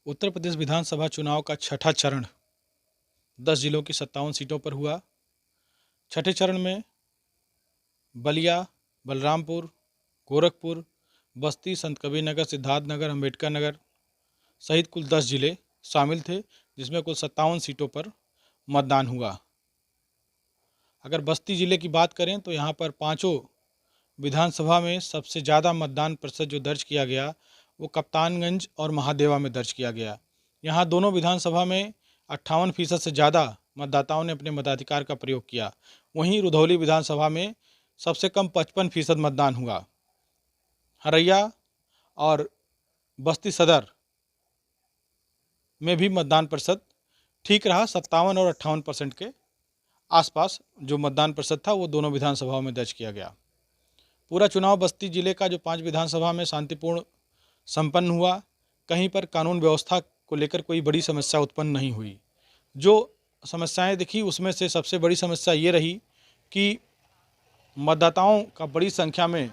उत्तर प्रदेश विधानसभा चुनाव का छठा चरण 10 जिलों की 57 सीटों पर हुआ। छठे चरण में बलिया, बलरामपुर, गोरखपुर, बस्ती, संत कबीर नगर, सिद्धार्थनगर, अम्बेडकर नगर सहित कुल 10 जिले शामिल थे, जिसमें कुल 57 सीटों पर मतदान हुआ। अगर बस्ती जिले की बात करें तो यहाँ पर पाँचों विधानसभा में सबसे ज़्यादा मतदान प्रतिशत जो दर्ज किया गया वो कप्तानगंज और महादेवा में दर्ज किया गया। यहाँ दोनों विधानसभा में 58% से ज़्यादा मतदाताओं ने अपने मताधिकार का प्रयोग किया। वहीं रुधौली विधानसभा में सबसे कम 55% मतदान हुआ। हरैया और बस्ती सदर में भी मतदान प्रतिशत ठीक रहा, 57 और 58% के आसपास जो मतदान प्रतिशत था वो दोनों विधानसभाओं में दर्ज किया गया। पूरा चुनाव बस्ती जिले का जो 5 विधानसभा में शांतिपूर्ण संपन्न हुआ। कहीं पर कानून व्यवस्था को लेकर कोई बड़ी समस्या उत्पन्न नहीं हुई। जो समस्याएं दिखी उसमें से सबसे बड़ी समस्या ये रही कि मतदाताओं का बड़ी संख्या में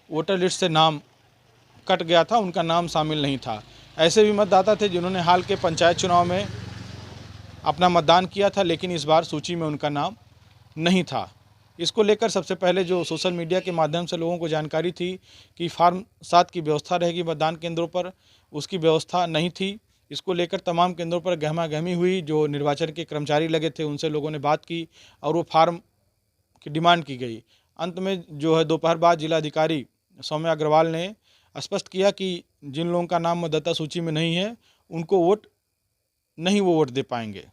वोटर लिस्ट से नाम कट गया था, उनका नाम शामिल नहीं था। ऐसे भी मतदाता थे जिन्होंने हाल के पंचायत चुनाव में अपना मतदान किया था, लेकिन इस बार सूची में उनका नाम नहीं था। इसको लेकर सबसे पहले जो सोशल मीडिया के माध्यम से लोगों को जानकारी थी कि फार्म 7 की व्यवस्था रहेगी मतदान केंद्रों पर, उसकी व्यवस्था नहीं थी। इसको लेकर तमाम केंद्रों पर गहमा-गहमी हुई। जो निर्वाचन के कर्मचारी लगे थे उनसे लोगों ने बात की और वो फार्म की डिमांड की गई। अंत में जो है दोपहर बाद जिलाधिकारी सौम्या अग्रवाल ने स्पष्ट किया कि जिन लोगों का नाम मतदाता सूची में नहीं है उनको वो वोट दे पाएंगे।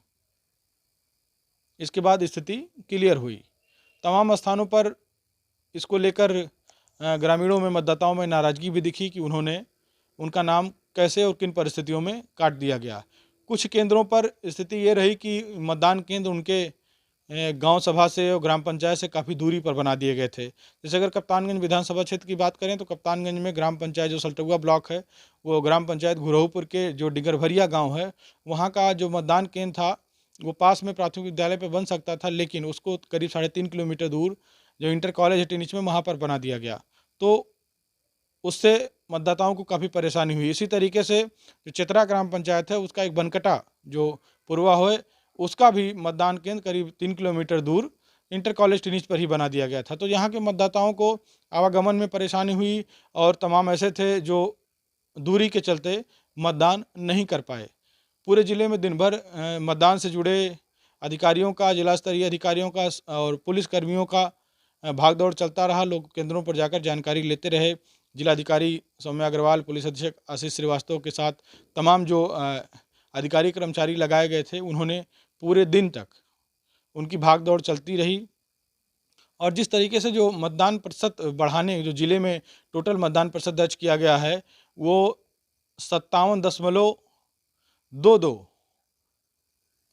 इसके बाद स्थिति क्लियर हुई। तमाम स्थानों पर इसको लेकर ग्रामीणों में, मतदाताओं में नाराज़गी भी दिखी कि उनका नाम कैसे और किन परिस्थितियों में काट दिया गया। कुछ केंद्रों पर स्थिति ये रही कि मतदान केंद्र उनके गांव सभा से और ग्राम पंचायत से काफ़ी दूरी पर बना दिए गए थे। जैसे अगर कप्तानगंज विधानसभा क्षेत्र की बात करें तो कप्तानगंज में ग्राम पंचायत जो सल्टुआ ब्लॉक है, वो ग्राम पंचायत घुरहूपुर के जो डिगरभरिया गाँव है, वहाँ का जो मतदान केंद्र था वो पास में प्राथमिक विद्यालय पे बन सकता था, लेकिन उसको करीब 3.5 किलोमीटर दूर जो इंटर कॉलेज है टिनिच में, वहाँ पर बना दिया गया। तो उससे मतदाताओं को काफ़ी परेशानी हुई। इसी तरीके से जो चित्रा ग्राम पंचायत है उसका एक बनकटा जो पूर्वा है, उसका भी मतदान केंद्र करीब 3 किलोमीटर दूर इंटर कॉलेज टिनिच पर ही बना दिया गया था। तो यहाँ के मतदाताओं को आवागमन में परेशानी हुई और तमाम ऐसे थे जो दूरी के चलते मतदान नहीं कर पाए। पूरे ज़िले में दिन भर मतदान से जुड़े अधिकारियों का, जिला स्तरीय अधिकारियों का और पुलिस कर्मियों का भागदौड़ चलता रहा। लोग केंद्रों पर जाकर जानकारी लेते रहे। जिलाधिकारी सौम्या अग्रवाल, पुलिस अधीक्षक आशीष श्रीवास्तव के साथ तमाम जो अधिकारी कर्मचारी लगाए गए थे, उन्होंने पूरे दिन तक उनकी भागदौड़ चलती रही। और जिस तरीके से जो मतदान प्रतिशत बढ़ाने, जो ज़िले में टोटल मतदान प्रतिशत दर्ज किया गया है वो 57.22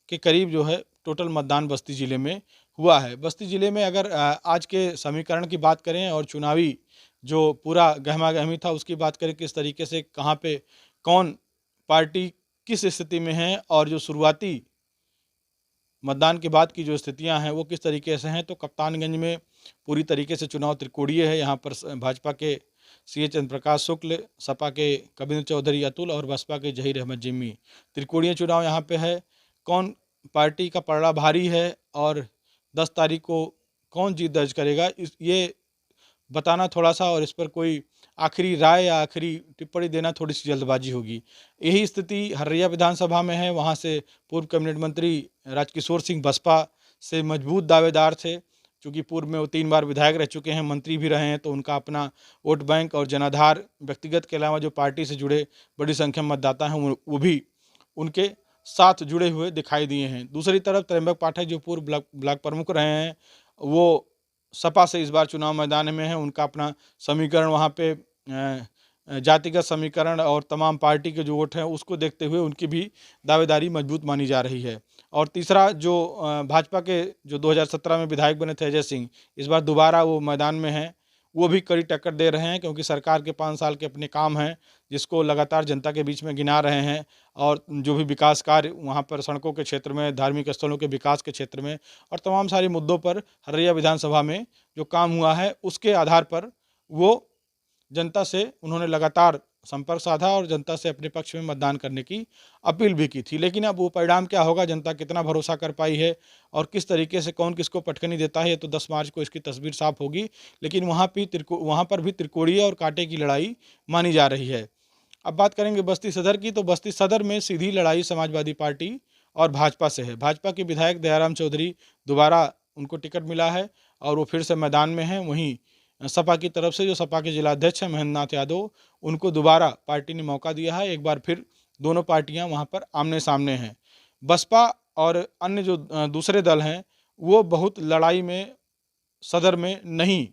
के करीब जो है टोटल मतदान बस्ती ज़िले में हुआ है। बस्ती ज़िले में अगर आज के समीकरण की बात करें और चुनावी जो पूरा गहमा-गहमी था उसकी बात करें, किस तरीके से कहाँ पे कौन पार्टी किस स्थिति में है और जो शुरुआती मतदान के बाद की जो स्थितियां हैं वो किस तरीके से हैं, तो कप्तानगंज में पूरी तरीके से चुनाव त्रिकोणीय है। यहाँ पर भाजपा के सी चंद्र प्रकाश शुक्ल, सपा के कबीर चौधरी अतुल और बसपा के जहीर अहमद जिम्मी। त्रिकोणीय चुनाव यहाँ पे है। कौन पार्टी का पलड़ा भारी है और 10 तारीख को कौन जीत दर्ज करेगा, ये बताना थोड़ा सा, और इस पर कोई आखिरी राय या आखिरी टिप्पणी देना थोड़ी सी जल्दबाजी होगी। यही स्थिति हरैया विधानसभा में है। वहाँ से पूर्व कैबिनेट मंत्री राजकिशोर सिंह बसपा से मजबूत दावेदार थे। चूँकि पूर्व में वो 3 बार विधायक रह चुके हैं, मंत्री भी रहे हैं, तो उनका अपना वोट बैंक और जनाधार, व्यक्तिगत के अलावा जो पार्टी से जुड़े बड़ी संख्या में मतदाता हैं वो भी उनके साथ जुड़े हुए दिखाई दिए हैं। दूसरी तरफ त्र्यंबक पाठक जो पूर्व ब्लॉक प्रमुख रहे हैं, वो सपा से इस बार चुनाव मैदान में है। उनका अपना समीकरण वहाँ पे जातिगत समीकरण और तमाम पार्टी के जो वोट हैं उसको देखते हुए उनकी भी दावेदारी मजबूत मानी जा रही है। और तीसरा जो भाजपा के जो 2017 में विधायक बने थे अजय सिंह, इस बार दोबारा वो मैदान में हैं। वो भी कड़ी टक्कर दे रहे हैं, क्योंकि सरकार के 5 साल के अपने काम हैं जिसको लगातार जनता के बीच में गिना रहे हैं। और जो भी विकास कार्य वहाँ पर सड़कों के क्षेत्र में, धार्मिक स्थलों के विकास के क्षेत्र में और तमाम सारे मुद्दों पर हरैया विधानसभा में जो काम हुआ है उसके आधार पर वो जनता से उन्होंने लगातार संपर्क साधा और जनता से अपने पक्ष में मतदान करने की अपील भी की थी। लेकिन अब वो परिणाम क्या होगा, जनता कितना भरोसा कर पाई है और किस तरीके से कौन किसको पटखनी देता है, ये तो 10 मार्च को इसकी तस्वीर साफ होगी। लेकिन वहाँ पर भी त्रिकोणीय और कांटे की लड़ाई मानी जा रही है। अब बात करेंगे बस्ती सदर की, तो बस्ती सदर में सीधी लड़ाई समाजवादी पार्टी और भाजपा से है। भाजपा के विधायक दयाराम चौधरी दोबारा उनको टिकट मिला है और वो फिर से मैदान में हैं। वहीं सपा की तरफ से जो सपा के जिलाध्यक्ष हैं महेंद्र नाथ यादव, उनको दोबारा पार्टी ने मौका दिया है। एक बार फिर दोनों पार्टियां वहां पर आमने सामने हैं। बसपा और अन्य जो दूसरे दल हैं वो बहुत लड़ाई में सदर में नहीं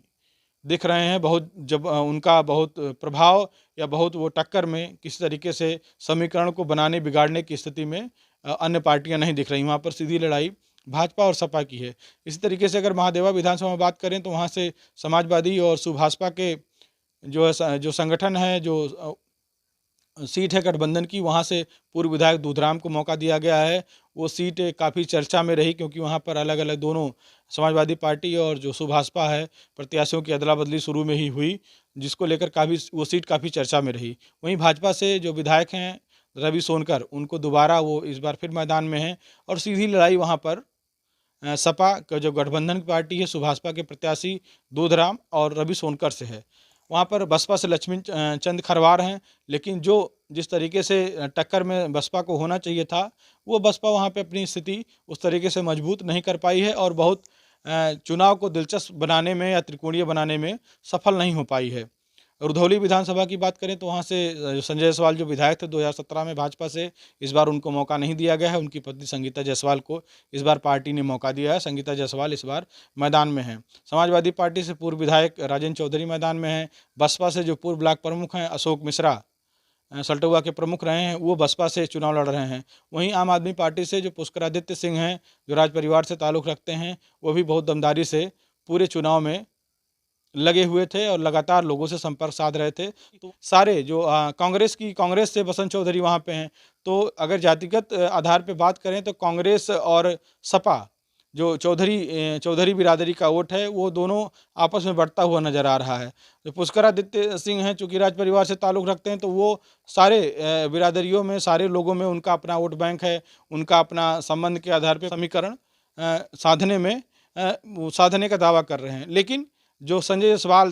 दिख रहे हैं। बहुत जब उनका बहुत प्रभाव या बहुत वो टक्कर में किसी तरीके से समीकरण को बनाने बिगाड़ने की स्थिति में अन्य पार्टियां नहीं दिख रही। वहाँ पर सीधी लड़ाई भाजपा और सपा की है। इसी तरीके से अगर महादेवा विधानसभा में बात करें तो वहाँ से समाजवादी और सुभाषपा के जो संगठन है, जो सीट है गठबंधन की, वहाँ से पूर्व विधायक दूधराम को मौका दिया गया है। वो सीट काफ़ी चर्चा में रही क्योंकि वहाँ पर अलग अलग दोनों समाजवादी पार्टी और जो सुभाषपा है प्रत्याशियों की अदला बदली शुरू में ही हुई, जिसको लेकर काफ़ी वो सीट काफ़ी चर्चा में रही। वहीं भाजपा से जो विधायक हैं रवि सोनकर, उनको दोबारा वो इस बार फिर मैदान में हैं और सीधी लड़ाई वहाँ पर सपा का जो गठबंधन की पार्टी है सुभाषपा के प्रत्याशी दूधराम और रवि सोनकर से है। वहाँ पर बसपा से लक्ष्मी चंद खरवार हैं, लेकिन जो जिस तरीके से टक्कर में बसपा को होना चाहिए था, वो बसपा वहाँ पे अपनी स्थिति उस तरीके से मजबूत नहीं कर पाई है और बहुत चुनाव को दिलचस्प बनाने में या त्रिकोणीय बनाने में सफल नहीं हो पाई है। रुधौली विधानसभा की बात करें तो वहाँ से संजय जायसवाल जो विधायक थे 2017 में भाजपा से, इस बार उनको मौका नहीं दिया गया है। उनकी पत्नी संगीता जायसवाल को इस बार पार्टी ने मौका दिया है। संगीता जायसवाल इस बार मैदान में हैं। समाजवादी पार्टी से पूर्व विधायक राजेंद्र चौधरी मैदान में हैं। बसपा से जो पूर्व ब्लॉक प्रमुख हैं अशोक मिश्रा, सल्टुआ के प्रमुख रहे हैं, वो बसपा से चुनाव लड़ रहे हैं। वहीं आम आदमी पार्टी से जो पुष्करादित्य सिंह हैं, जो राज परिवार से ताल्लुक़ रखते हैं, वो भी बहुत दमदारी से पूरे चुनाव में लगे हुए थे और लगातार लोगों से संपर्क साध रहे थे। तो सारे जो कांग्रेस से बसंत चौधरी वहाँ पे हैं। तो अगर जातिगत आधार पे बात करें तो कांग्रेस और सपा, जो चौधरी बिरादरी का वोट है, वो दोनों आपस में बढ़ता हुआ नजर आ रहा है। जो पुष्करादित्य सिंह हैं, चूँकि राज परिवार से ताल्लुक़ रखते हैं, तो वो सारे बिरादरियों में, सारे लोगों में उनका अपना वोट बैंक है। उनका अपना संबंध के आधार पर समीकरण साधने का दावा कर रहे हैं। लेकिन जो संजय जायसवाल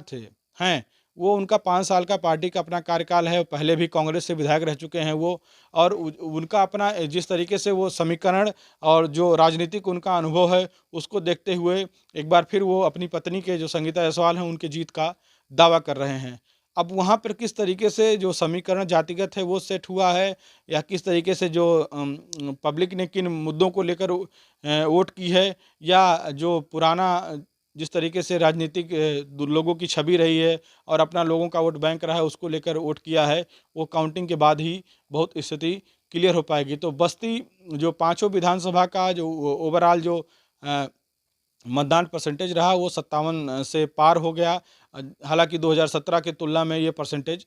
हैं, वो उनका 5 साल का पार्टी का अपना कार्यकाल है। पहले भी कांग्रेस से विधायक रह चुके हैं वो, और उनका अपना जिस तरीके से वो समीकरण और जो राजनीतिक उनका अनुभव है, उसको देखते हुए एक बार फिर वो अपनी पत्नी के जो संगीता जायसवाल हैं उनकी जीत का दावा कर रहे हैं। अब वहाँ पर किस तरीके से जो समीकरण जातिगत है वो सेट हुआ है, या किस तरीके से जो पब्लिक ने किन मुद्दों को लेकर वोट की है, या जो पुराना जिस तरीके से राजनीतिक लोगों की छवि रही है और अपना लोगों का वोट बैंक रहा है, उसको लेकर वोट किया है, वो काउंटिंग के बाद ही बहुत स्थिति क्लियर हो पाएगी। तो बस्ती जो पांचों विधानसभा का जो ओवरऑल जो मतदान परसेंटेज रहा, वो 57 से पार हो गया। हालांकि 2017 की तुलना में ये परसेंटेज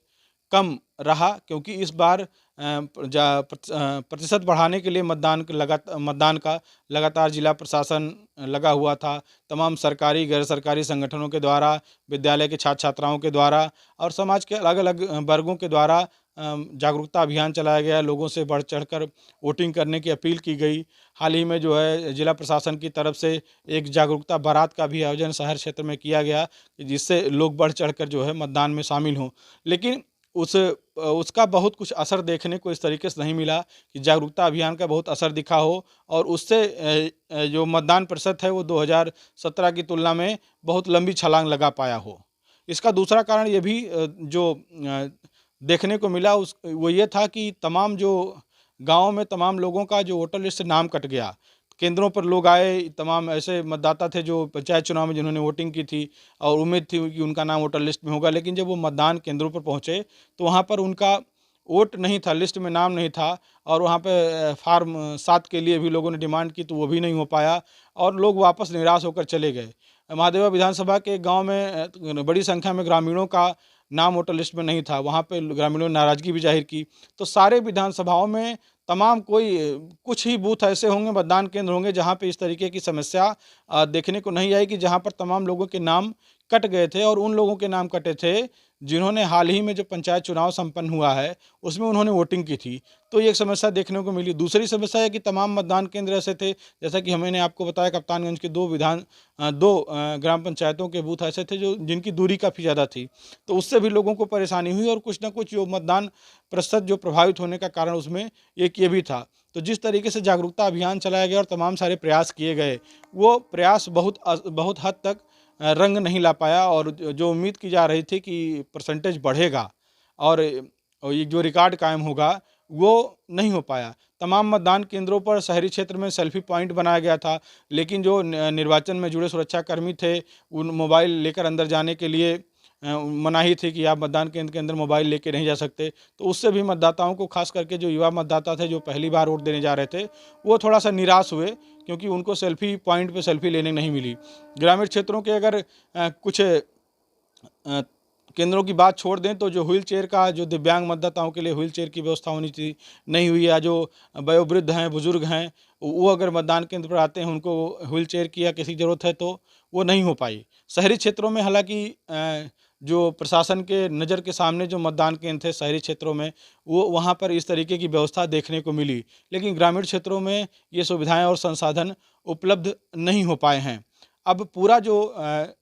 कम रहा, क्योंकि इस बार प्रतिशत बढ़ाने के लिए मतदान का लगातार जिला प्रशासन लगा हुआ था। तमाम सरकारी गैर सरकारी संगठनों के द्वारा, विद्यालय के छात्र छात्राओं के द्वारा और समाज के अलग अलग वर्गों के द्वारा जागरूकता अभियान चलाया गया। लोगों से बढ़ चढ़कर वोटिंग करने की अपील की गई। हाल ही में जो है जिला प्रशासन की तरफ से एक जागरूकता बारात का भी आयोजन शहर क्षेत्र में किया गया, जिससे लोग बढ़ चढ़कर जो है मतदान में शामिल हों। लेकिन उसका बहुत कुछ असर देखने को इस तरीके से नहीं मिला कि जागरूकता अभियान का बहुत असर दिखा हो, और उससे जो मतदान प्रतिशत है वो 2017 की तुलना में बहुत लंबी छलांग लगा पाया हो। इसका दूसरा कारण ये भी जो देखने को मिला वो ये था कि तमाम जो गाँव में तमाम लोगों का जो वोटर लिस्ट से नाम कट गया। केंद्रों पर लोग आए, तमाम ऐसे मतदाता थे जो पंचायत चुनाव में जिन्होंने वोटिंग की थी और उम्मीद थी कि उनका नाम वोटर लिस्ट में होगा, लेकिन जब वो मतदान केंद्रों पर पहुंचे तो वहां पर उनका वोट नहीं था, लिस्ट में नाम नहीं था, और वहां पे फार्म 7 के लिए भी लोगों ने डिमांड की तो वो भी नहीं हो पाया और लोग वापस निराश होकर चले गए। महादेवा विधानसभा के गाँव में बड़ी संख्या में ग्रामीणों का नाम वोटर लिस्ट में नहीं था, वहाँ पे ग्रामीणों ने नाराज़गी भी जाहिर की। तो सारे विधानसभाओं में तमाम कुछ ही बूथ ऐसे होंगे, मतदान केंद्र होंगे, जहाँ पे इस तरीके की समस्या देखने को नहीं आएगी, जहाँ पर तमाम लोगों के नाम कट गए थे और उन लोगों के नाम कटे थे जिन्होंने हाल ही में जो पंचायत चुनाव संपन्न हुआ है उसमें उन्होंने वोटिंग की थी। तो ये एक समस्या देखने को मिली। दूसरी समस्या है कि तमाम मतदान केंद्र ऐसे थे, जैसा कि मैंने आपको बताया, कप्तानगंज के दो ग्राम पंचायतों के बूथ ऐसे थे जो जिनकी दूरी काफ़ी ज़्यादा थी। तो उससे भी लोगों को परेशानी हुई और कुछ ना कुछ जो मतदान प्रतिशत जो प्रभावित होने का कारण उसमें एक ये भी था। तो जिस तरीके से जागरूकता अभियान चलाया गया और तमाम सारे प्रयास किए गए, वो प्रयास बहुत हद तक रंग नहीं ला पाया और जो उम्मीद की जा रही थी कि परसेंटेज बढ़ेगा और ये जो रिकॉर्ड कायम होगा, वो नहीं हो पाया। तमाम मतदान केंद्रों पर शहरी क्षेत्र में सेल्फी पॉइंट बनाया गया था, लेकिन जो निर्वाचन में जुड़े सुरक्षाकर्मी थे, उन मोबाइल लेकर अंदर जाने के लिए मनाही थी कि आप मतदान केंद्र के अंदर मोबाइल लेके नहीं जा सकते। तो उससे भी मतदाताओं को, खास करके जो युवा मतदाता थे जो पहली बार वोट देने जा रहे थे, वो थोड़ा सा निराश हुए क्योंकि उनको सेल्फी पॉइंट पे सेल्फी लेने नहीं मिली। ग्रामीण क्षेत्रों के अगर कुछ केंद्रों की बात छोड़ दें तो जो व्हील चेयर का, जो दिव्यांग मतदाताओं के लिए व्हील चेयर की व्यवस्था होनी थी, नहीं हुई। या जो वयोवृद्ध हैं, बुजुर्ग हैं, वो अगर मतदान केंद्र पर आते हैं, उनको व्हील चेयर की या किसी ज़रूरत है तो वो नहीं हो पाई। शहरी क्षेत्रों में हालांकि जो प्रशासन के नज़र के सामने जो मतदान केंद्र थे शहरी क्षेत्रों में, वो वहाँ पर इस तरीके की व्यवस्था देखने को मिली, लेकिन ग्रामीण क्षेत्रों में ये सुविधाएं और संसाधन उपलब्ध नहीं हो पाए हैं। अब पूरा जो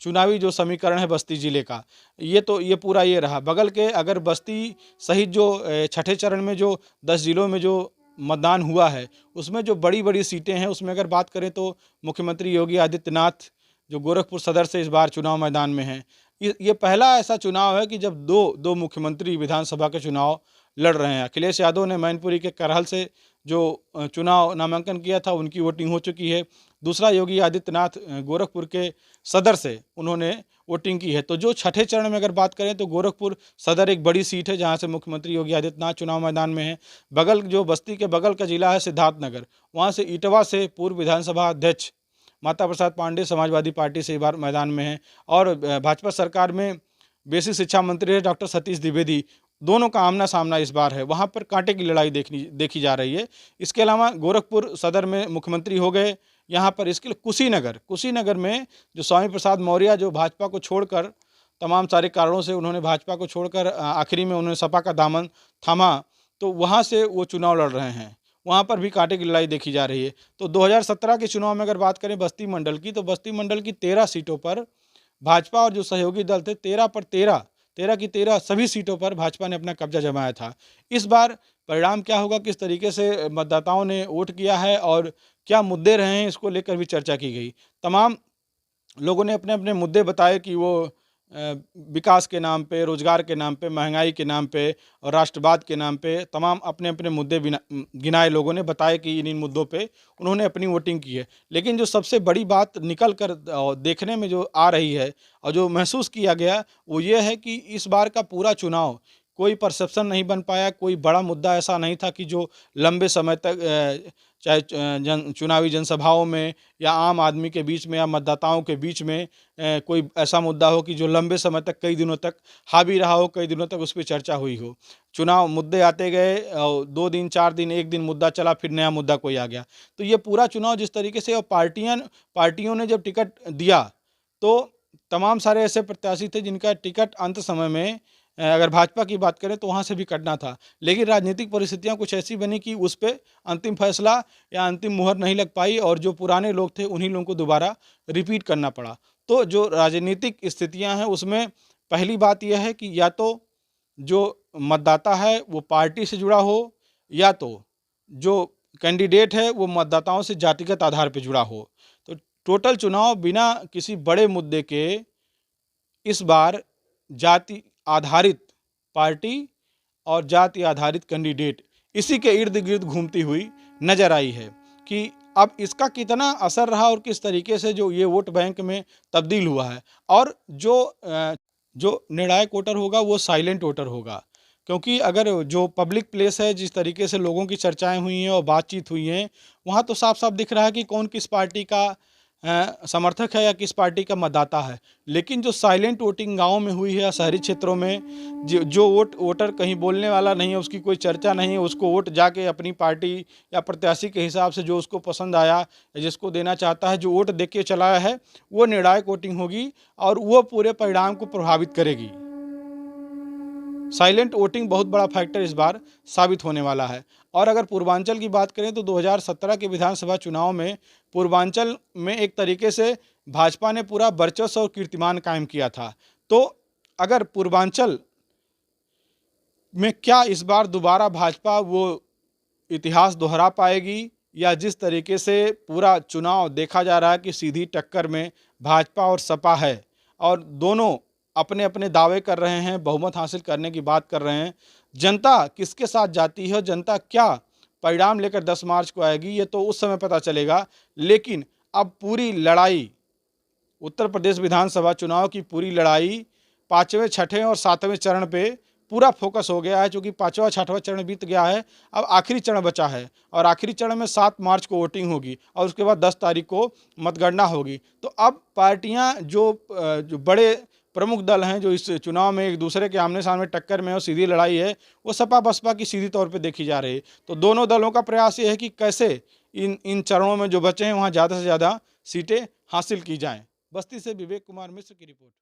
चुनावी जो समीकरण है बस्ती जिले का, ये पूरा ये रहा। बगल के अगर बस्ती सहित जो छठे चरण में जो 10 जिलों में जो मतदान हुआ है, उसमें जो बड़ी बड़ी सीटें हैं, उसमें अगर बात करें तो मुख्यमंत्री योगी आदित्यनाथ जो गोरखपुर सदर से इस बार चुनाव मैदान में हैं। ये पहला ऐसा चुनाव है कि जब दो मुख्यमंत्री विधानसभा के चुनाव लड़ रहे हैं। अखिलेश यादव ने मैनपुरी के करहल से जो चुनाव नामांकन किया था, उनकी वोटिंग हो चुकी है। दूसरा योगी आदित्यनाथ गोरखपुर के सदर से उन्होंने वोटिंग की है। तो जो छठे चरण में अगर बात करें तो गोरखपुर सदर एक बड़ी सीट है जहां से मुख्यमंत्री योगी आदित्यनाथ चुनाव मैदान में है। बगल जो बस्ती के बगल का जिला है सिद्धार्थनगर, वहां से इटवा से पूर्व विधानसभा अध्यक्ष माता प्रसाद पांडे समाजवादी पार्टी से इस बार मैदान में हैं। और भाजपा सरकार में बेसिक शिक्षा मंत्री है डॉक्टर सतीश द्विवेदी, दोनों का आमना सामना इस बार है। वहाँ पर कांटे की लड़ाई देखी जा रही है। इसके अलावा गोरखपुर सदर में मुख्यमंत्री हो गए। यहाँ पर इसके लिए कुशीनगर में जो स्वामी प्रसाद मौर्य जो भाजपा को छोड़कर, तमाम सारे कारणों से उन्होंने भाजपा को छोड़कर आखिरी में उन्होंने सपा का दामन थामा, तो वहाँ से वो चुनाव लड़ रहे हैं। वहाँ पर भी कांटे की लड़ाई देखी जा रही है। तो 2017 के चुनाव में अगर बात करें बस्ती मंडल की, तो बस्ती मंडल की 13 सीटों पर भाजपा और जो सहयोगी दल थे 13 की 13 सभी सीटों पर भाजपा ने अपना कब्जा जमाया था। इस बार परिणाम क्या होगा, किस तरीके से मतदाताओं ने वोट किया है और क्या मुद्दे रहे हैं, इसको लेकर भी चर्चा की गई। तमाम लोगों ने अपने अपने मुद्दे बताए कि वो विकास के नाम पे, रोजगार के नाम पे, महंगाई के नाम पे और राष्ट्रवाद के नाम पे तमाम अपने अपने मुद्दे गिनाए। लोगों ने बताया कि इन मुद्दों पे उन्होंने अपनी वोटिंग की है। लेकिन जो सबसे बड़ी बात निकल कर देखने में जो आ रही है और जो महसूस किया गया, वो ये है कि इस बार का पूरा चुनाव कोई परसेप्शन नहीं बन पाया। कोई बड़ा मुद्दा ऐसा नहीं था कि जो लंबे समय तक चाहे चुनावी जनसभाओं में या आम आदमी के बीच में या मतदाताओं के बीच में कोई ऐसा मुद्दा हो कि जो लंबे समय तक, कई दिनों तक हावी रहा हो, कई दिनों तक उस पर चर्चा हुई हो। चुनाव मुद्दे आते गए, 2 दिन 4 दिन, 1 दिन मुद्दा चला, फिर नया मुद्दा कोई आ गया। तो ये पूरा चुनाव जिस तरीके से, और पार्टियों ने जब टिकट दिया तो तमाम सारे ऐसे प्रत्याशी थे जिनका टिकट अंत समय में, अगर भाजपा की बात करें तो वहाँ से भी कटना था। लेकिन राजनीतिक परिस्थितियाँ कुछ ऐसी बनी कि उस पर अंतिम फैसला या अंतिम मुहर नहीं लग पाई और जो पुराने लोग थे उन्हीं लोगों को दोबारा रिपीट करना पड़ा। तो जो राजनीतिक स्थितियाँ हैं उसमें पहली बात यह है कि या तो जो मतदाता है वो पार्टी से जुड़ा हो, या तो जो कैंडिडेट है वो मतदाताओं से जातिगत आधार पर जुड़ा हो। तो टोटल चुनाव बिना किसी बड़े मुद्दे के इस बार जाति आधारित पार्टी और जाति आधारित कैंडिडेट इसी के इर्द गिर्द घूमती हुई नजर आई है कि अब इसका कितना असर रहा और किस तरीके से जो ये वोट बैंक में तब्दील हुआ है। और जो निर्णायक वोटर होगा वो साइलेंट वोटर होगा, क्योंकि अगर जो पब्लिक प्लेस है, जिस तरीके से लोगों की चर्चाएं हुई हैं और बातचीत हुई हैं, वहाँ तो साफ साफ दिख रहा है कि कौन किस पार्टी का समर्थक है या किस पार्टी का मतदाता है। लेकिन जो साइलेंट वोटिंग गाँव में हुई है या शहरी क्षेत्रों में, जो वोटर कहीं बोलने वाला नहीं है, उसकी कोई चर्चा नहीं है, उसको वोट जाके अपनी पार्टी या प्रत्याशी के हिसाब से जो उसको पसंद आया या जिसको देना चाहता है, जो वोट दे के चलाया है, वो निर्णायक वोटिंग होगी और वो पूरे परिणाम को प्रभावित करेगी। साइलेंट वोटिंग बहुत बड़ा फैक्टर इस बार साबित होने वाला है। और अगर पूर्वांचल की बात करें तो 2017 के विधानसभा चुनाव में पूर्वांचल में एक तरीके से भाजपा ने पूरा वर्चस्व और कीर्तिमान कायम किया था। तो अगर पूर्वांचल में क्या इस बार दोबारा भाजपा वो इतिहास दोहरा पाएगी, या जिस तरीके से पूरा चुनाव देखा जा रहा है कि सीधी टक्कर में भाजपा और सपा है और दोनों अपने अपने दावे कर रहे हैं, बहुमत हासिल करने की बात कर रहे हैं, जनता किसके साथ जाती है, जनता क्या परिणाम लेकर 10 मार्च को आएगी, ये तो उस समय पता चलेगा। लेकिन अब पूरी लड़ाई, उत्तर प्रदेश विधानसभा चुनाव की पूरी लड़ाई 5वें, 6ठे और 7वें चरण पे पूरा फोकस हो गया है, क्योंकि 5वां 6वां चरण बीत गया है। अब आखिरी चरण बचा है और आखिरी चरण में 7 मार्च को वोटिंग होगी और उसके बाद 10 तारीख को मतगणना होगी। तो अब पार्टियां जो बड़े प्रमुख दल हैं जो इस चुनाव में एक दूसरे के आमने सामने टक्कर में और सीधी लड़ाई है, वो सपा बसपा की सीधी तौर पे देखी जा रही है। तो दोनों दलों का प्रयास ये है कि कैसे इन चरणों में जो बचे हैं वहाँ ज़्यादा से ज़्यादा सीटें हासिल की जाएँ। बस्ती से विवेक कुमार मिश्र की रिपोर्ट।